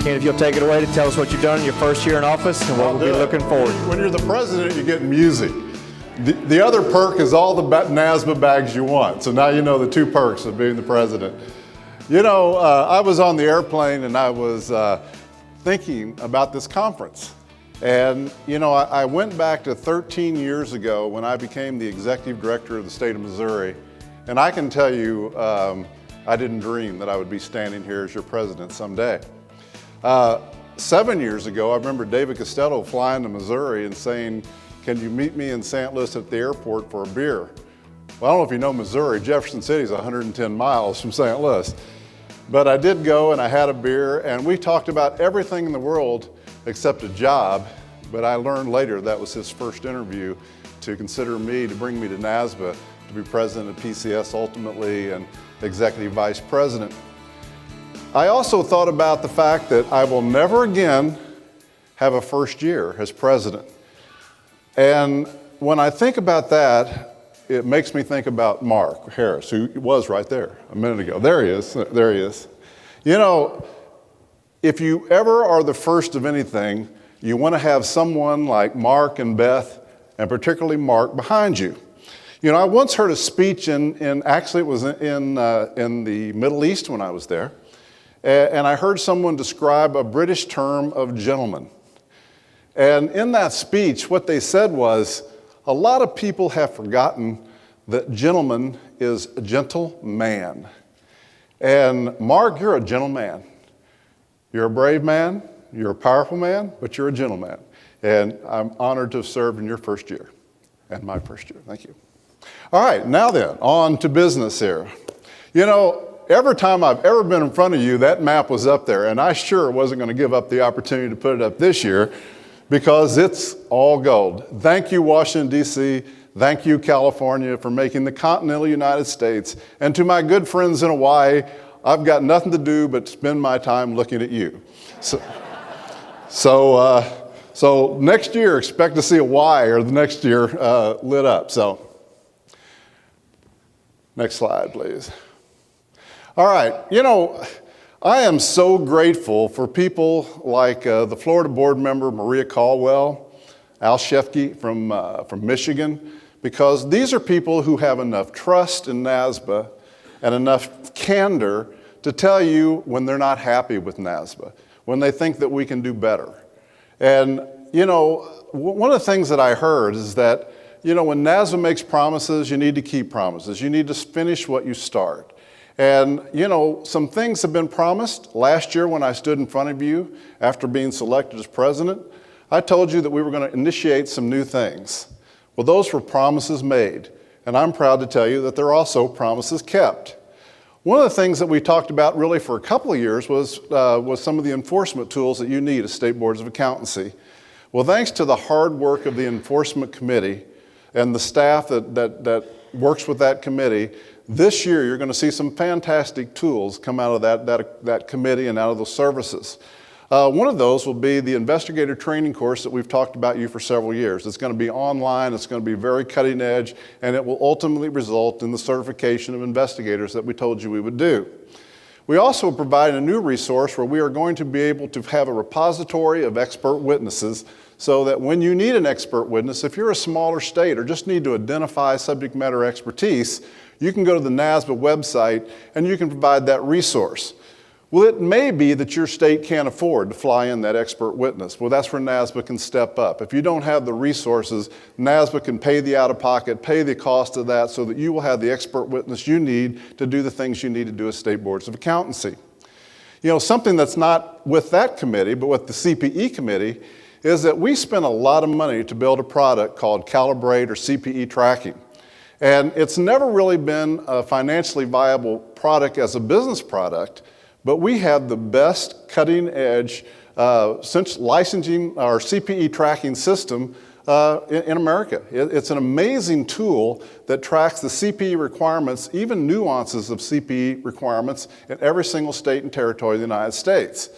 Ken, if you'll take it away to tell us what you've done in your first year in office and what we'll be looking forward to. When you're the president, you get music. The other perk is all the NASBA bags you want. So now you know the two perks of being the president. You know, I was on the airplane and I was thinking about this conference. And, you know, I went back to 13 years ago when I became the executive director of the state of Missouri. And I can tell you, I didn't dream that I would be standing here as your president someday. 7 years ago, I remember David Costello flying to Missouri and saying, "Can you meet me in St. Louis at the airport for a beer?" Well, I don't know if you know Missouri, Jefferson City is 110 miles from St. Louis. But I did go and I had a beer and we talked about everything in the world except a job. But I learned later that was his first interview to consider me, to bring me to NASBA, to be president of PCS ultimately and executive vice president. I also thought about the fact that I will never again have a first year as president. And when I think about that, it makes me think about Mark Harris, who was right there a minute ago. There he is, there he is. You know, if you ever are the first of anything, you want to have someone like Mark and Beth, and particularly Mark, behind you. You know, I once heard a speech actually it was in the Middle East when I was there. And I heard someone describe a British term of gentleman. And in that speech, what they said was, a lot of people have forgotten that gentleman is a gentle man. And Mark, you're a gentleman. You're a brave man, you're a powerful man, but you're a gentleman. And I'm honored to have served in your first year and my first year. Thank you. All right, now then, on to business here. You know, every time I've ever been in front of you, that map was up there, and I sure wasn't going to give up the opportunity to put it up this year because it's all gold. Thank you, Washington, D.C. Thank you, California, for making the continental United States. And to my good friends in Hawaii, I've got nothing to do but spend my time looking at you. So next year, expect to see Hawaii or the next year lit up. So, next slide, please. All right, you know, I am so grateful for people like the Florida board member Maria Caldwell, Al Shefke from Michigan, because these are people who have enough trust in NASBA and enough candor to tell you when they're not happy with NASBA, when they think that we can do better. And, you know, one of the things that I heard is that, you know, when NASBA makes promises, you need to keep promises. You need to finish what you start. And, you know, some things have been promised. Last year when I stood in front of you after being selected as president, I told you that we were going to initiate some new things. Well, those were promises made. And I'm proud to tell you that they're also promises kept. One of the things that we talked about really for a couple of years was some of the enforcement tools that you need as state boards of accountancy. Well, thanks to the hard work of the enforcement committee and the staff that works with that committee, this year you're going to see some fantastic tools come out of that committee and out of those services. One of those will be the investigator training course that we've talked about you for several years. It's going to be online, it's going to be very cutting edge, and it will ultimately result in the certification of investigators that we told you we would do. We also provide a new resource where we are going to be able to have a repository of expert witnesses so that when you need an expert witness, if you're a smaller state or just need to identify subject matter expertise, you can go to the NASBA website and you can provide that resource. Well, it may be that your state can't afford to fly in that expert witness. Well, that's where NASBA can step up. If you don't have the resources, NASBA can pay the out-of-pocket, pay the cost of that so that you will have the expert witness you need to do the things you need to do as state boards of accountancy. You know, something that's not with that committee, but with the CPE committee, is that we spent a lot of money to build a product called Calibrate or CPE tracking. And it's never really been a financially viable product as a business product, but we have the best cutting edge licensing or CPE tracking system in America. It's an amazing tool that tracks the CPE requirements, even nuances of CPE requirements in every single state and territory of the United States.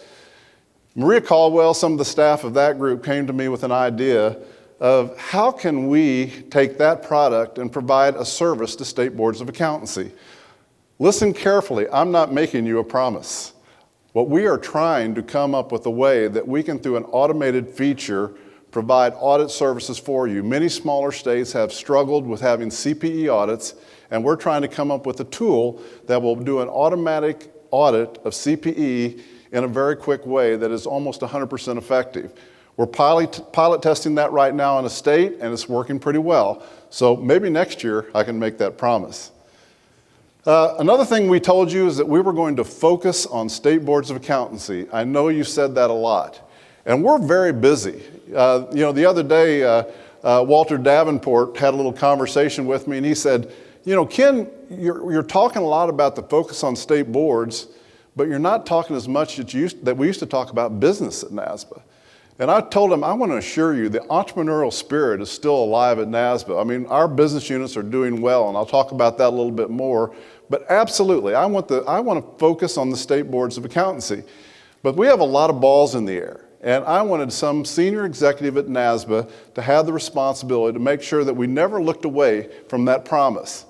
Maria Caldwell, some of the staff of that group came to me with an idea of how can we take that product and provide a service to state boards of accountancy. Listen carefully, I'm not making you a promise. What we are trying to come up with a way that we can, through an automated feature, provide audit services for you. Many smaller states have struggled with having CPE audits, and we're trying to come up with a tool that will do an automatic audit of CPE in a very quick way that is almost 100% effective. We're pilot testing that right now in a state, and it's working pretty well. So maybe next year I can make that promise. Another thing we told you is that we were going to focus on state boards of accountancy. I know you said that a lot, and we're very busy. The other day, Walter Davenport had a little conversation with me, and he said, Ken, you're talking a lot about the focus on state boards, but you're not talking as much that we used to talk about business at NASBA. And I told him, I want to assure you the entrepreneurial spirit is still alive at NASBA. I mean, our business units are doing well, and I'll talk about that a little bit more. But absolutely, I want to focus on the state boards of accountancy. But we have a lot of balls in the air. And I wanted some senior executive at NASBA to have the responsibility to make sure that we never looked away from that promise.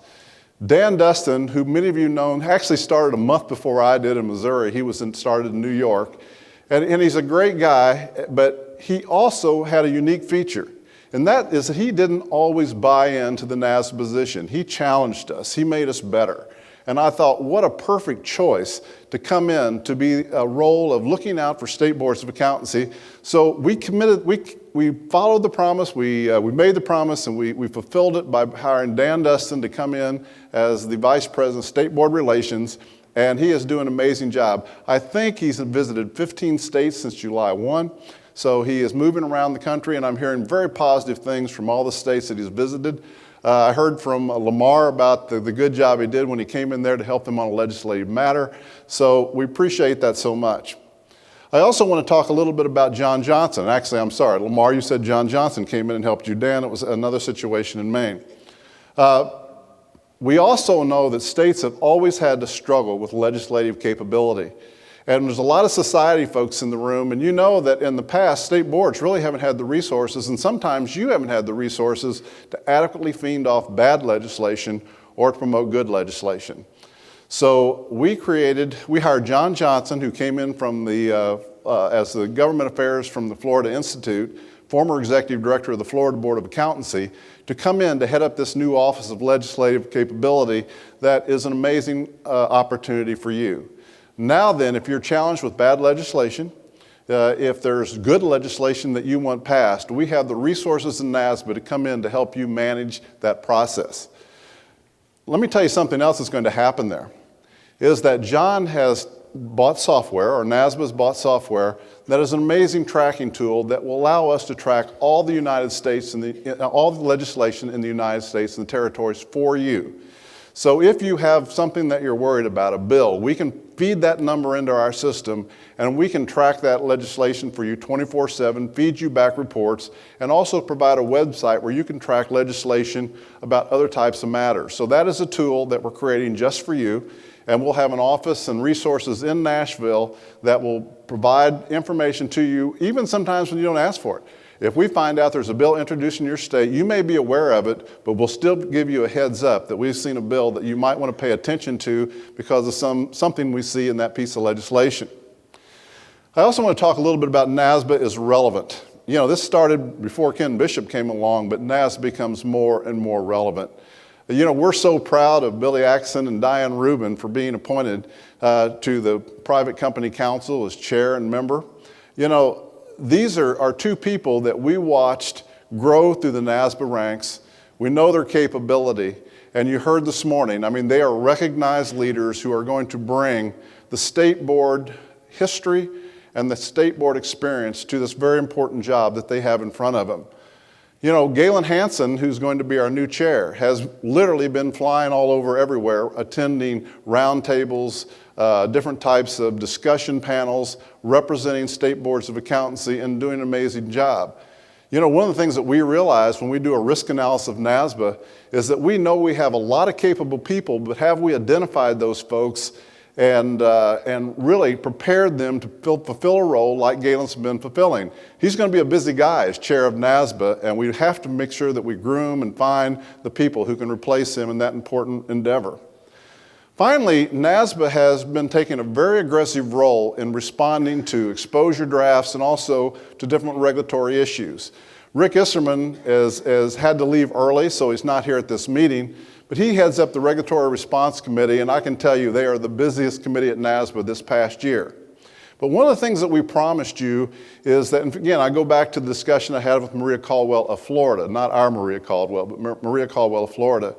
Dan Dustin, who many of you know, actually started a month before I did in Missouri. He started in New York. And he's a great guy, but he also had a unique feature. And that is that he didn't always buy into the NASBA position. He challenged us. He made us better. And I thought, what a perfect choice to come in to be a role of looking out for state boards of accountancy. So we committed, we followed the promise, we made the promise, and we fulfilled it by hiring Dan Dustin to come in as the Vice President of State Board Relations. And he is doing an amazing job. I think he's visited 15 states since July 1. So he is moving around the country, and I'm hearing very positive things from all the states that he's visited. I heard from Lamar about the good job he did when he came in there to help them on a legislative matter. So we appreciate that so much. I also want to talk a little bit about John Johnson. Actually, I'm sorry, Lamar, you said John Johnson came in and helped you. Dan, it was another situation in Maine. We also know that states have always had to struggle with legislative capability. And there's a lot of society folks in the room, and you know that in the past, state boards really haven't had the resources, and sometimes you haven't had the resources to adequately fend off bad legislation or to promote good legislation. So we hired John Johnson, who came in from as the government affairs from the Florida Institute, former executive director of the Florida Board of Accountancy, to come in to head up this new Office of Legislative Capability that is an amazing opportunity for you. Now then, if you're challenged with bad legislation, if there's good legislation that you want passed, we have the resources in NASBA to come in to help you manage that process. Let me tell you something else that's going to happen there, is that John has bought software, or NASBA has bought software, that is an amazing tracking tool that will allow us to track all the United States and all the legislation in the United States and the territories for you. So if you have something that you're worried about, a bill, we can feed that number into our system, and we can track that legislation for you 24/7, feed you back reports, and also provide a website where you can track legislation about other types of matters. So that is a tool that we're creating just for you, and we'll have an office and resources in Nashville that will provide information to you, even sometimes when you don't ask for it. If we find out there's a bill introduced in your state, you may be aware of it, but we'll still give you a heads up that we've seen a bill that you might want to pay attention to because of something we see in that piece of legislation. I also want to talk a little bit about NASBA is relevant. You know, this started before Ken Bishop came along, but NASBA becomes more and more relevant. You know, we're so proud of Billy Axon and Diane Rubin for being appointed to the Private Company Council as chair and member. You know, these are two people that we watched grow through the NASBA ranks. We know their capability, and you heard this morning, I mean, they are recognized leaders who are going to bring the state board history and the state board experience to this very important job that they have in front of them. You know, Galen Hansen, who's going to be our new chair, has literally been flying all over everywhere, attending roundtables, different types of discussion panels, representing state boards of accountancy, and doing an amazing job. You know, one of the things that we realize when we do a risk analysis of NASBA is that we know we have a lot of capable people, but have we identified those folks and really prepared them to fulfill a role like Galen's been fulfilling? He's going to be a busy guy as chair of NASBA, and we have to make sure that we groom and find the people who can replace him in that important endeavor. Finally, NASBA has been taking a very aggressive role in responding to exposure drafts and also to different regulatory issues. Rick Isserman has had to leave early, so he's not here at this meeting, but he heads up the Regulatory Response Committee, and I can tell you they are the busiest committee at NASBA this past year. But one of the things that we promised you is that, and again, I go back to the discussion I had with Maria Caldwell of Florida, not our Maria Caldwell, but Maria Caldwell of Florida.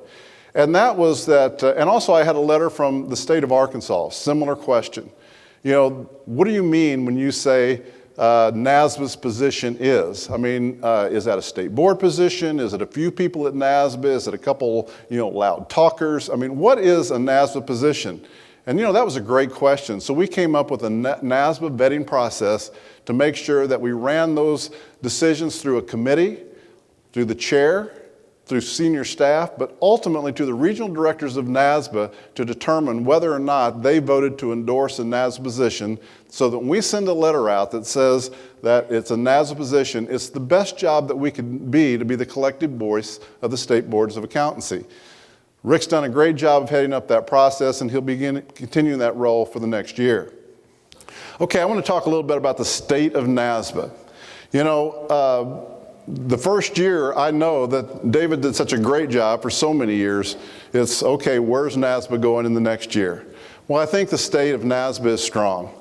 And that was that, and also I had a letter from the state of Arkansas, similar question. You know, what do you mean when you say NASBA's position is? I mean, is that a state board position? Is it a few people at NASBA? Is it a couple, loud talkers? I mean, what is a NASBA position? And that was a great question. So we came up with a NASBA vetting process to make sure that we ran those decisions through a committee, through the chair, through senior staff, but ultimately to the regional directors of NASBA to determine whether or not they voted to endorse a NASBA position, so that when we send a letter out that says that it's a NASBA position, it's the best job that we could be to be the collective voice of the state boards of accountancy. Rick's done a great job of heading up that process, and he'll begin continuing that role for the next year. Okay, I want to talk a little bit about the state of NASBA. The first year, I know that David did such a great job for so many years. It's, okay, where's NASBA going in the next year? Well, I think the state of NASBA is strong.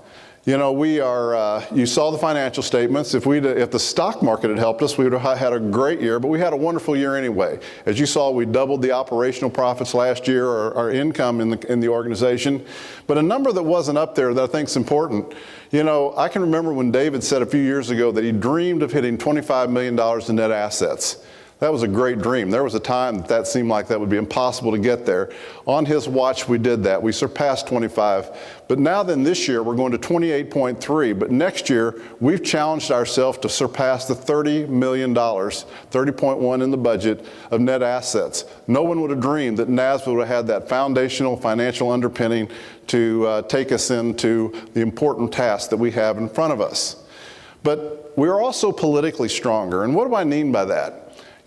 We are, you saw the financial statements. If the stock market had helped us, we would have had a great year, but we had a wonderful year anyway. As you saw, we doubled the operational profits last year, our income in the organization. But a number that wasn't up there that I think is important, I can remember when David said a few years ago that he dreamed of hitting $25 million in net assets. That was a great dream. There was a time that seemed like that would be impossible to get there. On his watch, we did that. We surpassed 25. But now then this year, we're going to 28.3. But next year, we've challenged ourselves to surpass the $30 million, 30.1 in the budget of net assets. No one would have dreamed that NASBA would have had that foundational financial underpinning to take us into the important task that we have in front of us. But we're also politically stronger. And what do I mean by that?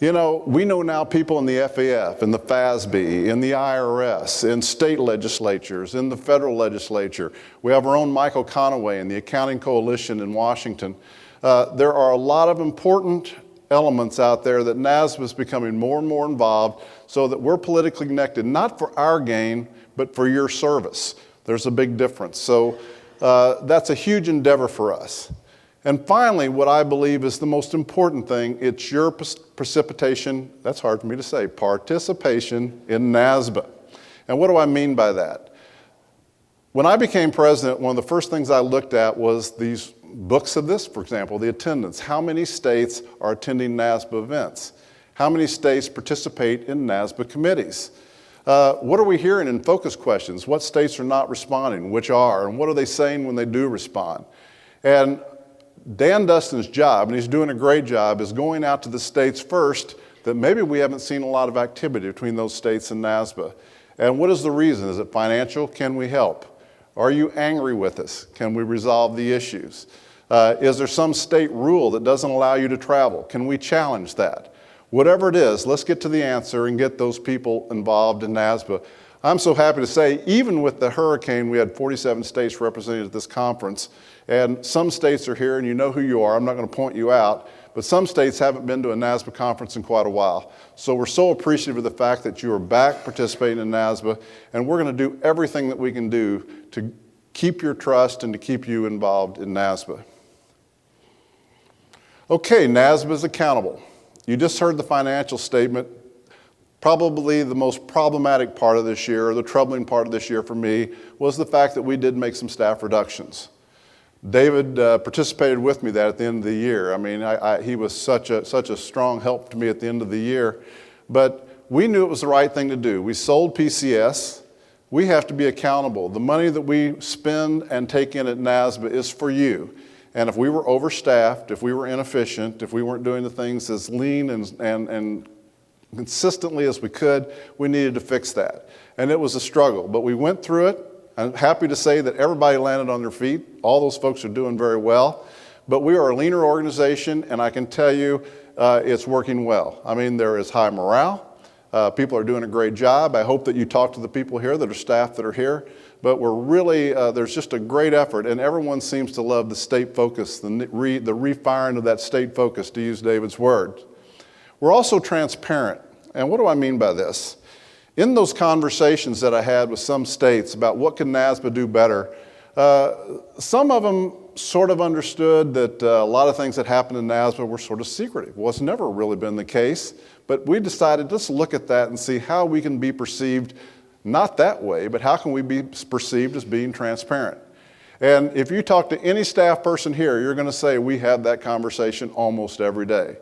We know now people in the FAF, in the FASB, in the IRS, in state legislatures, in the federal legislature. We have our own Michael Conaway in the Accounting Coalition in Washington. There are a lot of important elements out there that NASBA is becoming more and more involved, so that we're politically connected, not for our gain, but for your service. There's a big difference. So that's a huge endeavor for us. And finally, what I believe is the most important thing, it's your participation, that's hard for me to say, participation in NASBA. And what do I mean by that? When I became president, one of the first things I looked at was these books of this, for example, the attendance. How many states are attending NASBA events? How many states participate in NASBA committees? What are we hearing in focus questions? What states are not responding, which are, and what are they saying when they do respond? And Dan Dustin's job, and he's doing a great job, is going out to the states first that maybe we haven't seen a lot of activity between those states and NASBA. And what is the reason? Is it financial? Can we help? Are you angry with us? Can we resolve the issues? Is there some state rule that doesn't allow you to travel? Can we challenge that? Whatever it is, let's get to the answer and get those people involved in NASBA. I'm so happy to say, even with the hurricane, we had 47 states represented at this conference. And some states are here, and you know who you are. I'm not going to point you out. But some states haven't been to a NASBA conference in quite a while. So we're so appreciative of the fact that you are back participating in NASBA. And we're going to do everything that we can do to keep your trust and to keep you involved in NASBA. Okay, NASBA is accountable. You just heard the financial statement. Probably the most problematic part of this year, or the troubling part of this year for me, was the fact that we did make some staff reductions. David participated with me that at the end of the year. I mean, he was such a strong help to me at the end of the year. But we knew it was the right thing to do. We sold PCS. We have to be accountable. The money that we spend and take in at NASBA is for you. And if we were overstaffed, if we were inefficient, if we weren't doing the things as lean and consistently as we could, we needed to fix that. And it was a struggle, but we went through it. I'm happy to say that everybody landed on their feet. All those folks are doing very well. But we are a leaner organization, and I can tell you it's working well. I mean, there is high morale. People are doing a great job. I hope that you talk to the people here that are staff that are here. But we're really, there's just a great effort, and everyone seems to love the state focus, the refiring of that state focus, to use David's word. We're also transparent. And what do I mean by this? In those conversations that I had with some states about what can NASBA do better, some of them sort of understood that a lot of things that happened in NASBA were sort of secretive. Well, it's never really been the case, but we decided let's look at that and see how we can be perceived not that way, but how can we be perceived as being transparent? And if you talk to any staff person here, you're going to say we have that conversation almost every day.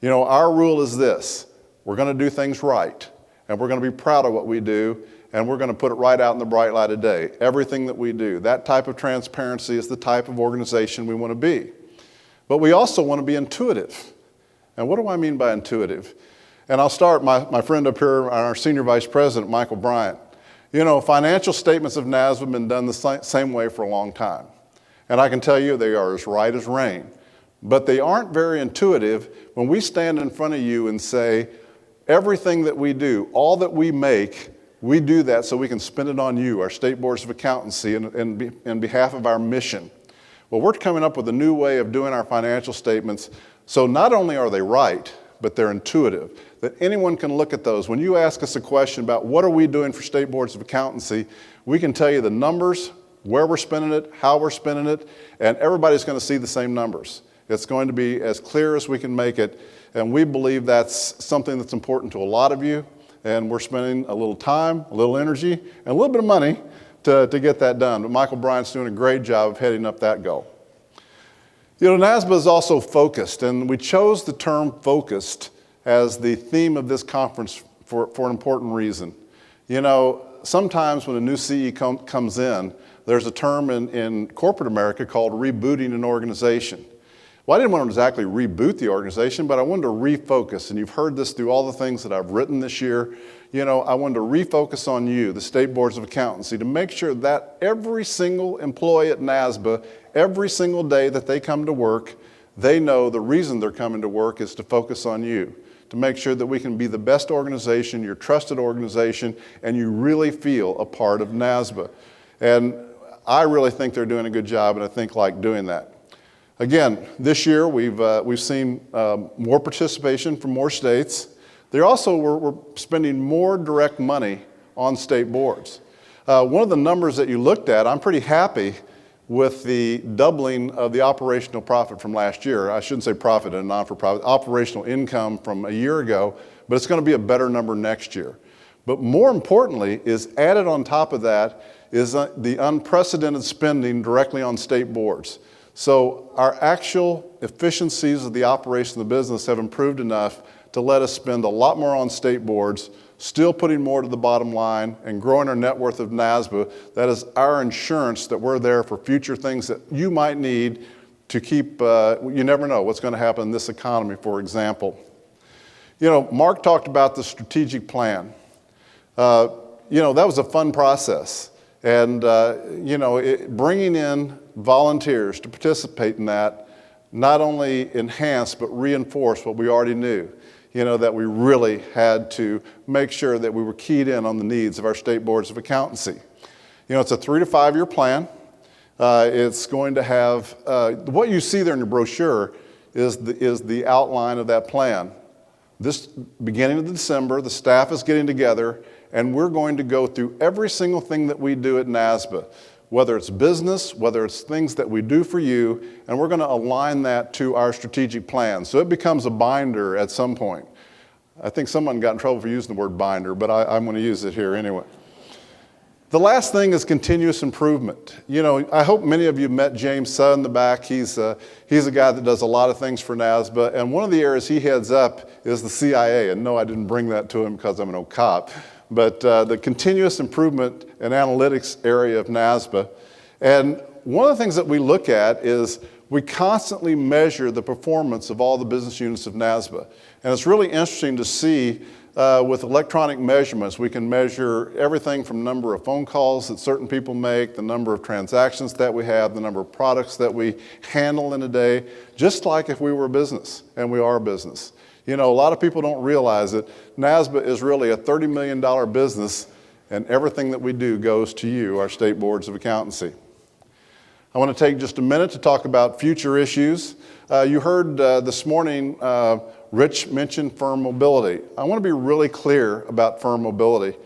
You know, our rule is this: we're going to do things right, and we're going to be proud of what we do, and we're going to put it right out in the bright light of day. Everything that we do, that type of transparency is the type of organization we want to be. But we also want to be intuitive. And what do I mean by intuitive? And I'll start, my friend up here, our Senior Vice President, Michael Bryant. You know, financial statements of NASBA have been done the same way for a long time. And I can tell you they are as right as rain. But they aren't very intuitive when we stand in front of you and say, everything that we do, all that we make, we do that so we can spend it on you, our state boards of accountancy, in behalf of our mission. Well, we're coming up with a new way of doing our financial statements, so not only are they right, but they're intuitive, that anyone can look at those. When you ask us a question about what are we doing for state boards of accountancy, we can tell you the numbers, where we're spending it, how we're spending it, and everybody's going to see the same numbers. It's going to be as clear as we can make it, and we believe that's something that's important to a lot of you, and we're spending a little time, a little energy, and a little bit of money to get that done. But Michael Bryant's doing a great job of heading up that goal. You know, NASBA is also focused, and we chose the term focused as the theme of this conference for an important reason. You know, sometimes when a new CE comes in, there's a term in corporate America called rebooting an organization. Well, I didn't want to exactly reboot the organization, but I wanted to refocus, and you've heard this through all the things that I've written this year. You know, I wanted to refocus on you, the state boards of accountancy, to make sure that every single employee at NASBA, every single day that they come to work, they know the reason they're coming to work is to focus on you, to make sure that we can be the best organization, your trusted organization, and you really feel a part of NASBA. And I really think they're doing a good job, and I think like doing that. Again, this year we've seen more participation from more states. They also were spending more direct money on state boards. One of the numbers that you looked at, I'm pretty happy with the doubling of the operational profit from last year. I shouldn't say profit and non-for-profit, operational income from a year ago, but it's going to be a better number next year. But more importantly is added on top of that is the unprecedented spending directly on state boards. So our actual efficiencies of the operation of the business have improved enough to let us spend a lot more on state boards, still putting more to the bottom line and growing our net worth of NASBA. That is our insurance that we're there for future things that you might need to keep, you never know what's going to happen in this economy, for example. You know, Mark talked about the strategic plan. You know, that was a fun process. And, you know, bringing in volunteers to participate in that not only enhanced but reinforced what we already knew. You know, that we really had to make sure that we were keyed in on the needs of our state boards of accountancy. You know, it's a 3 to 5 year plan. It's going to have, what you see there in your brochure is the outline of that plan. This beginning of December, the staff is getting together and we're going to go through every single thing that we do at NASBA, whether it's business, whether it's things that we do for you, and we're going to align that to our strategic plan. So it becomes a binder at some point. I think someone got in trouble for using the word binder, but I'm going to use it here anyway. The last thing is continuous improvement. You know, I hope many of you met James Suh in the back. He's a guy that does a lot of things for NASBA, and one of the areas he heads up is the CIA. And no, I didn't bring that to him because I'm an old cop. But the continuous improvement and analytics area of NASBA. And one of the things that we look at is we constantly measure the performance of all the business units of NASBA. And it's really interesting to see with electronic measurements, we can measure everything from number of phone calls that certain people make, the number of transactions that we have, the number of products that we handle in a day, just like if we were a business, and we are a business. You know, a lot of people don't realize it. NASBA is really a $30 million business, and everything that we do goes to you, our state boards of accountancy. I want to take just a minute to talk about future issues. You heard this morning Rich mention firm mobility. I want to be really clear about firm mobility.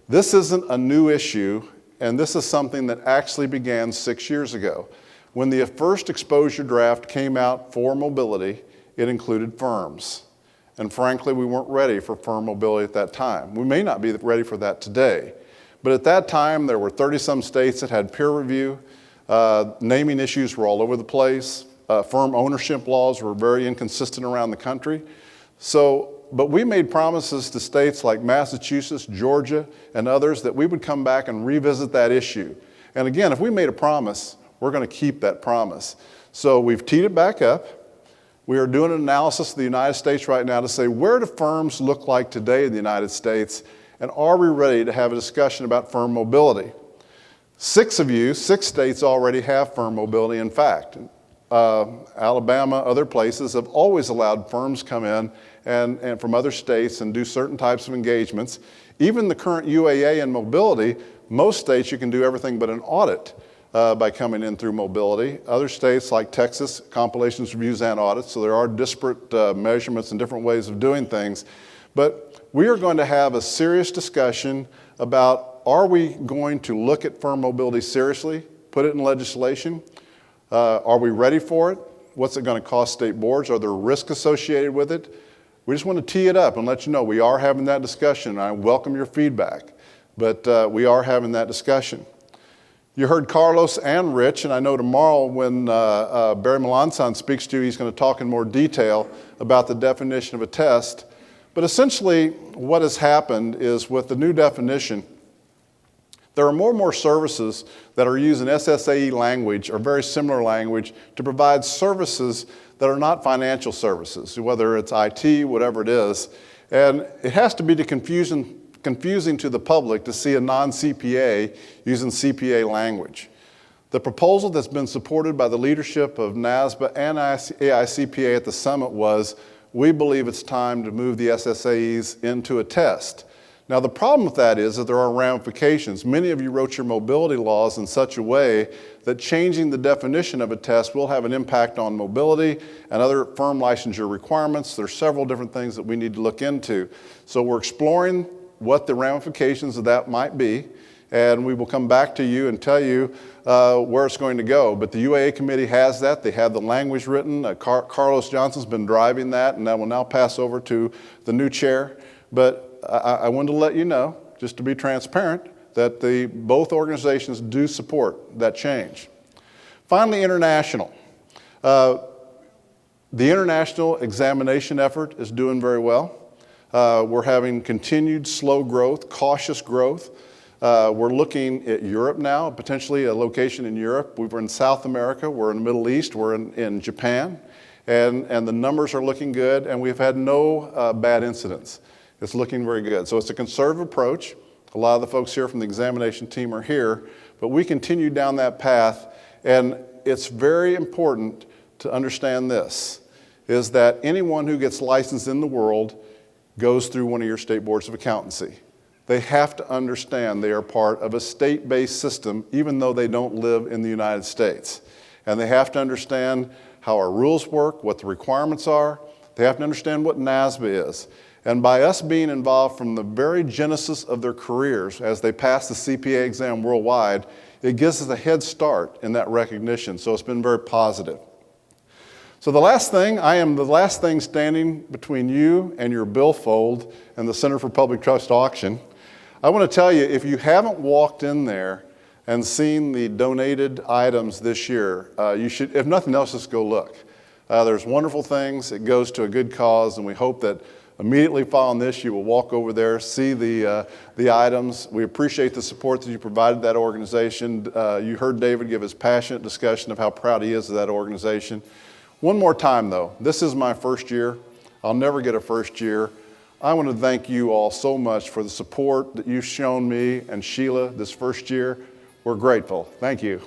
This isn't a new issue, and this is something that actually began 6 years ago. When the first exposure draft came out for mobility, it included firms. And frankly, we weren't ready for firm mobility at that time. We may not be ready for that today. But at that time, there were 30-some states that had peer review. Naming issues were all over the place. Firm ownership laws were very inconsistent around the country. But we made promises to states like Massachusetts, Georgia, and others that we would come back and revisit that issue. And again, if we made a promise, we're going to keep that promise. So we've teed it back up. We are doing an analysis of the United States right now to say, where do firms look like today in the United States, and are we ready to have a discussion about firm mobility? 6 states already have firm mobility. In fact, Alabama, other places have always allowed firms come in and from other states and do certain types of engagements. Even the current UAA and mobility, most states you can do everything but an audit by coming in through mobility. Other states like Texas, compilations, reviews, and audits, so there are disparate measurements and different ways of doing things. But we are going to have a serious discussion about, are we going to look at firm mobility seriously, put it in legislation? Are we ready for it? What's it going to cost state boards? Are there risks associated with it? We just want to tee it up and let you know we are having that discussion. I welcome your feedback, but we are having that discussion. You heard Carlos and Rich, and I know tomorrow when Barry Melanson speaks to you, he's going to talk in more detail about the definition of a test. But essentially, what has happened is with the new definition, there are more and more services that are using SSAE language or very similar language to provide services that are not financial services, whether it's IT, whatever it is. And it has to be confusing to the public to see a non-CPA using CPA language. The proposal that's been supported by the leadership of NASBA and AICPA at the summit was, we believe it's time to move the SSAEs into a test. Now the problem with that is that there are ramifications. Many of you wrote your mobility laws in such a way that changing the definition of a test will have an impact on mobility and other firm licensure requirements. There's several different things that we need to look into. So we're exploring what the ramifications of that might be, and we will come back to you and tell you where it's going to go. But the UAA committee has that. They have the language written. Carlos Johnson's been driving that, and that will now pass over to the new chair. But I wanted to let you know, just to be transparent, that both organizations do support that change. Finally, international. The international examination effort is doing very well. We're having continued slow growth, cautious growth. We're looking at Europe now, potentially a location in Europe. We're in South America, we're in the Middle East, we're in Japan, and the numbers are looking good, and we've had no bad incidents. It's looking very good. So it's a conservative approach. A lot of the folks here from the examination team are here, but we continue down that path, and it's very important to understand this, is that anyone who gets licensed in the world goes through one of your state boards of accountancy. They have to understand they are part of a state-based system, even though they don't live in the United States. And they have to understand how our rules work, what the requirements are. They have to understand what NASBA is. And by us being involved from the very genesis of their careers as they pass the CPA exam worldwide, it gives us a head start in that recognition. So it's been very positive. So the last thing, I am the last thing standing between you and your billfold and the Center for Public Trust auction. I want to tell you, if you haven't walked in there and seen the donated items this year, you should, if nothing else, just go look. There's wonderful things. It goes to a good cause, and we hope that immediately following this, you will walk over there, see the items. We appreciate the support that you provided that organization. You heard David give his passionate discussion of how proud he is of that organization. One more time, though, this is my first year. I'll never get a first year. I want to thank you all so much for the support that you've shown me and Sheila this first year. We're grateful. Thank you.